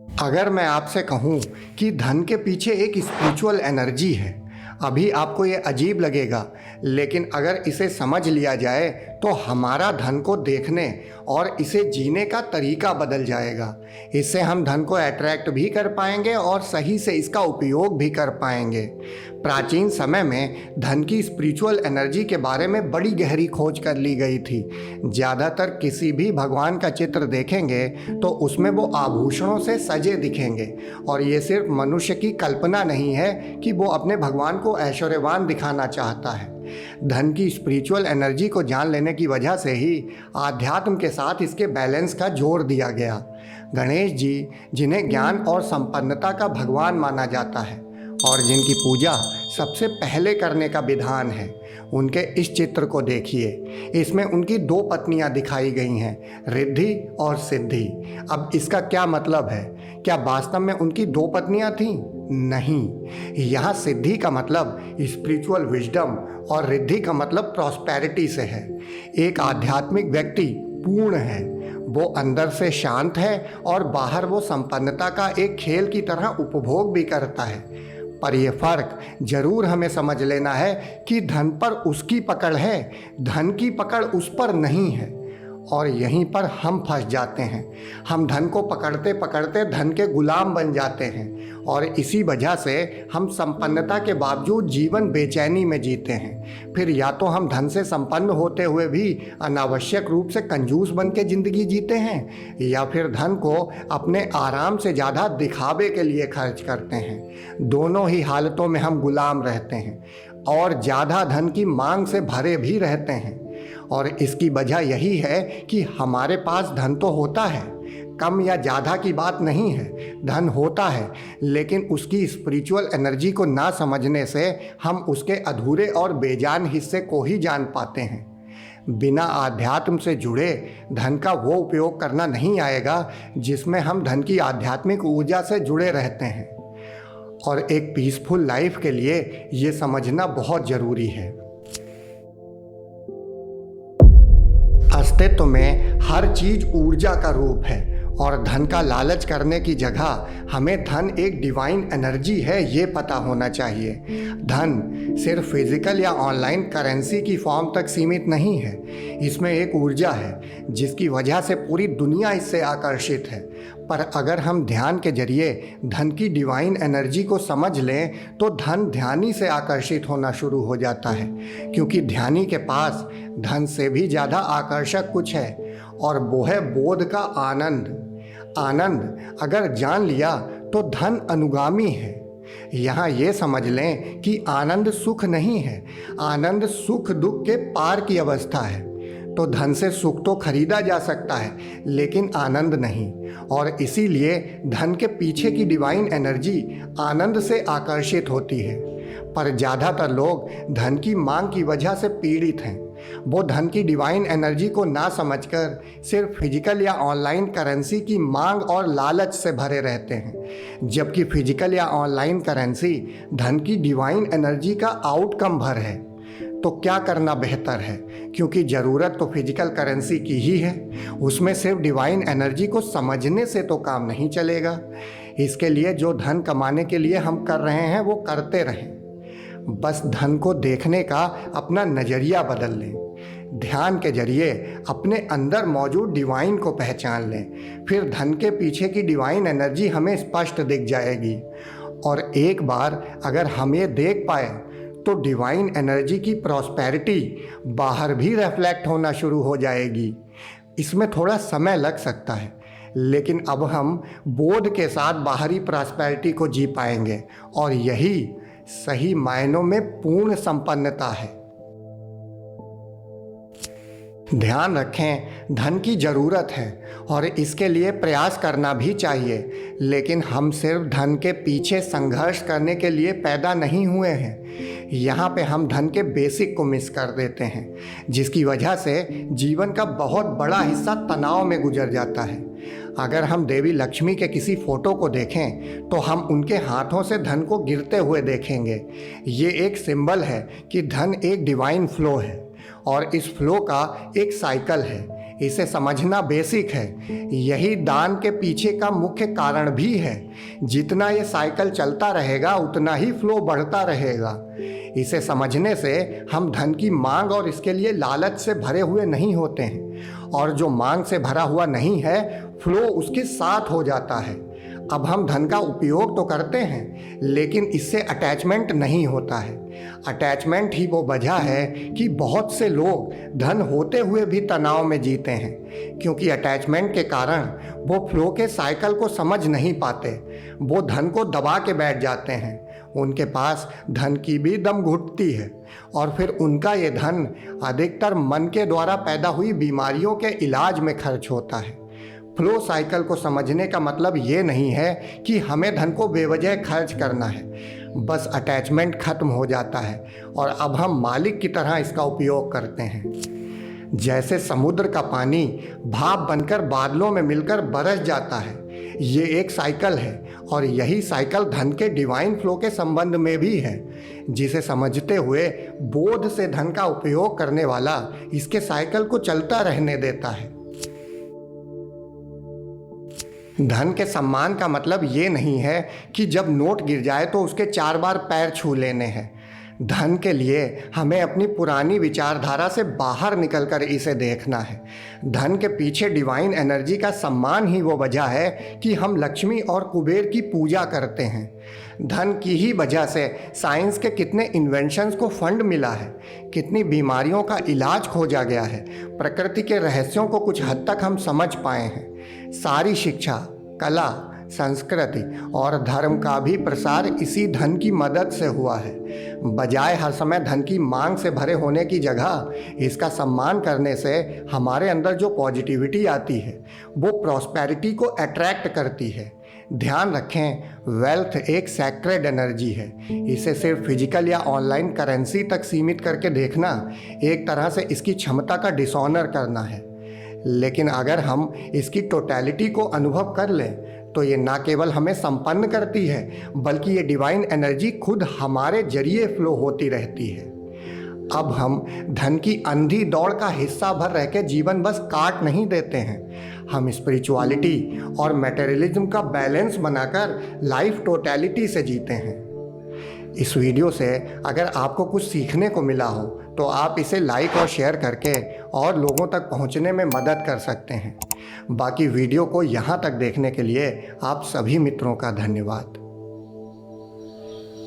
अगर मैं आपसे कहूँ कि धन के पीछे एक स्पिरिचुअल एनर्जी है, अभी आपको ये अजीब लगेगा, लेकिन अगर इसे समझ लिया जाए तो हमारा धन को देखने और इसे जीने का तरीका बदल जाएगा। इससे हम धन को अट्रैक्ट भी कर पाएंगे और सही से इसका उपयोग भी कर पाएंगे। प्राचीन समय में धन की स्पिरिचुअल एनर्जी के बारे में बड़ी गहरी खोज कर ली गई थी। ज़्यादातर किसी भी भगवान का चित्र देखेंगे तो उसमें वो आभूषणों से सजे दिखेंगे, और ये सिर्फ मनुष्य की कल्पना नहीं है कि वो अपने भगवान को ऐश्वर्यवान दिखाना चाहता है। धन की स्पिरिचुअल एनर्जी को जान लेने की वजह से ही आध्यात्म के साथ इसके बैलेंस का जोर दिया गया। गणेश जी, जिन्हें ज्ञान और संपन्नता का भगवान माना जाता है और जिनकी पूजा सबसे पहले करने का विधान है, उनके इस चित्र को देखिए। इसमें उनकी दो पत्नियां दिखाई गई हैं, रिद्धि और सिद्धि। अब इसका क्या मतलब है? क्या वास्तव में उनकी दो पत्नियां थीं? नहीं। यहाँ सिद्धि का मतलब स्पिरिचुअल विजडम और रिद्धि का मतलब प्रॉस्पेरिटी से है। एक आध्यात्मिक व्यक्ति पूर्ण है, वो अंदर से शांत है और बाहर वो संपन्नता का एक खेल की तरह उपभोग भी करता है। पर यह फर्क जरूर हमें समझ लेना है कि धन पर उसकी पकड़ है, धन की पकड़ उस पर नहीं है। और यहीं पर हम फंस जाते हैं। हम धन को पकड़ते पकड़ते धन के गुलाम बन जाते हैं, और इसी वजह से हम संपन्नता के बावजूद जीवन बेचैनी में जीते हैं। फिर या तो हम धन से संपन्न होते हुए भी अनावश्यक रूप से कंजूस बन के ज़िंदगी जीते हैं, या फिर धन को अपने आराम से ज़्यादा दिखावे के लिए खर्च करते हैं। दोनों ही हालतों में हम गुलाम रहते हैं और ज़्यादा धन की मांग से भरे भी रहते हैं। और इसकी वजह यही है कि हमारे पास धन तो होता है, कम या ज़्यादा की बात नहीं है, धन होता है, लेकिन उसकी स्पिरिचुअल एनर्जी को ना समझने से हम उसके अधूरे और बेजान हिस्से को ही जान पाते हैं। बिना आध्यात्म से जुड़े धन का वो उपयोग करना नहीं आएगा जिसमें हम धन की आध्यात्मिक ऊर्जा से जुड़े रहते हैं। और एक पीसफुल लाइफ के लिए ये समझना बहुत ज़रूरी है। अस्तित्व में हर चीज ऊर्जा का रूप है, और धन का लालच करने की जगह हमें धन एक डिवाइन एनर्जी है ये पता होना चाहिए। धन सिर्फ फिजिकल या ऑनलाइन करेंसी की फॉर्म तक सीमित नहीं है, इसमें एक ऊर्जा है जिसकी वजह से पूरी दुनिया इससे आकर्षित है। पर अगर हम ध्यान के जरिए धन की डिवाइन एनर्जी को समझ लें तो धन ध्यानी से आकर्षित होना शुरू हो जाता है, क्योंकि ध्यानी के पास धन से भी ज़्यादा आकर्षक कुछ है, और वो है बोध का आनंद। आनंद अगर जान लिया तो धन अनुगामी है। यहाँ ये समझ लें कि आनंद सुख नहीं है, आनंद सुख दुख के पार की अवस्था है। तो धन से सुख तो खरीदा जा सकता है, लेकिन आनंद नहीं, और इसीलिए धन के पीछे की डिवाइन एनर्जी आनंद से आकर्षित होती है। पर ज़्यादातर लोग धन की मांग की वजह से पीड़ित हैं। वो धन की डिवाइन एनर्जी को ना समझकर सिर्फ फिजिकल या ऑनलाइन करेंसी की मांग और लालच से भरे रहते हैं, जबकि फिजिकल या ऑनलाइन करेंसी धन की डिवाइन एनर्जी का आउटकम भर है। तो क्या करना बेहतर है? क्योंकि ज़रूरत तो फिजिकल करेंसी की ही है, उसमें सिर्फ डिवाइन एनर्जी को समझने से तो काम नहीं चलेगा। इसके लिए जो धन कमाने के लिए हम कर रहे हैं वो करते रहें, बस धन को देखने का अपना नज़रिया बदल लें। ध्यान के जरिए अपने अंदर मौजूद डिवाइन को पहचान लें, फिर धन के पीछे की डिवाइन एनर्जी हमें स्पष्ट दिख जाएगी। और एक बार अगर हम ये देख पाए तो डिवाइन एनर्जी की प्रॉस्पेरिटी बाहर भी रिफ्लेक्ट होना शुरू हो जाएगी। इसमें थोड़ा समय लग सकता है, लेकिन अब हम बोध के साथ बाहरी प्रॉस्पेरिटी को जी पाएंगे, और यही सही मायनों में पूर्ण संपन्नता है। ध्यान रखें, धन की ज़रूरत है और इसके लिए प्रयास करना भी चाहिए, लेकिन हम सिर्फ धन के पीछे संघर्ष करने के लिए पैदा नहीं हुए हैं। यहाँ पे हम धन के बेसिक को मिस कर देते हैं, जिसकी वजह से जीवन का बहुत बड़ा हिस्सा तनाव में गुजर जाता है। अगर हम देवी लक्ष्मी के किसी फोटो को देखें तो हम उनके हाथों से धन को गिरते हुए देखेंगे। ये एक सिंबल है कि धन एक डिवाइन फ्लो है, और इस फ्लो का एक साइकिल है। इसे समझना बेसिक है। यही दान के पीछे का मुख्य कारण भी है। जितना ये साइकिल चलता रहेगा उतना ही फ्लो बढ़ता रहेगा। इसे समझने से हम धन की मांग और इसके लिए लालच से भरे हुए नहीं होते हैं, और जो मांग से भरा हुआ नहीं है फ्लो उसके साथ हो जाता है। अब हम धन का उपयोग तो करते हैं, लेकिन इससे अटैचमेंट नहीं होता है। अटैचमेंट ही वो वजह है कि बहुत से लोग धन होते हुए भी तनाव में जीते हैं, क्योंकि अटैचमेंट के कारण वो फ्लो के साइकिल को समझ नहीं पाते। वो धन को दबा के बैठ जाते हैं। उनके पास धन की भी दम घुटती है, और फिर उनका ये धन अधिकतर मन के द्वारा पैदा हुई बीमारियों के इलाज में खर्च होता है। फ्लो साइकिल को समझने का मतलब ये नहीं है कि हमें धन को बेवजह खर्च करना है। बस अटैचमेंट खत्म हो जाता है और अब हम मालिक की तरह इसका उपयोग करते हैं। जैसे समुद्र का पानी भाप बनकर बादलों में मिलकर बरस जाता है, ये एक साइकिल है, और यही साइकिल धन के डिवाइन फ्लो के संबंध में भी है, जिसे समझते हुए बोध से धन का उपयोग करने वाला इसके साइकिल को चलता रहने देता है। धन के सम्मान का मतलब ये नहीं है कि जब नोट गिर जाए तो उसके 4 बार पैर छू लेने हैं। धन के लिए हमें अपनी पुरानी विचारधारा से बाहर निकलकर इसे देखना है। धन के पीछे डिवाइन एनर्जी का सम्मान ही वो वजह है कि हम लक्ष्मी और कुबेर की पूजा करते हैं। धन की ही वजह से साइंस के कितने इन्वेंशंस को फंड मिला है, कितनी बीमारियों का इलाज खोजा गया है, प्रकृति के रहस्यों को कुछ हद तक हम समझ पाए हैं। सारी शिक्षा, कला, संस्कृति और धर्म का भी प्रसार इसी धन की मदद से हुआ है। बजाय हर समय धन की मांग से भरे होने की जगह इसका सम्मान करने से हमारे अंदर जो पॉजिटिविटी आती है वो प्रॉस्पेरिटी को अट्रैक्ट करती है। ध्यान रखें, वेल्थ एक सैक्रेड एनर्जी है। इसे सिर्फ फिजिकल या ऑनलाइन करेंसी तक सीमित करके देखना एक तरह से इसकी क्षमता का डिसऑनर करना है। लेकिन अगर हम इसकी टोटलिटी को अनुभव कर लें तो ये ना केवल हमें संपन्न करती है, बल्कि ये डिवाइन एनर्जी खुद हमारे जरिए फ्लो होती रहती है। अब हम धन की अंधी दौड़ का हिस्सा भर रह के जीवन बस काट नहीं देते हैं। हम स्पिरिचुअलिटी और मटेरियलिज्म का बैलेंस बनाकर लाइफ टोटलिटी से जीते हैं। इस वीडियो से अगर आपको कुछ सीखने को मिला हो तो आप इसे लाइक और शेयर करके और लोगों तक पहुंचने में मदद कर सकते हैं। बाकी वीडियो को यहाँ तक देखने के लिए आप सभी मित्रों का धन्यवाद।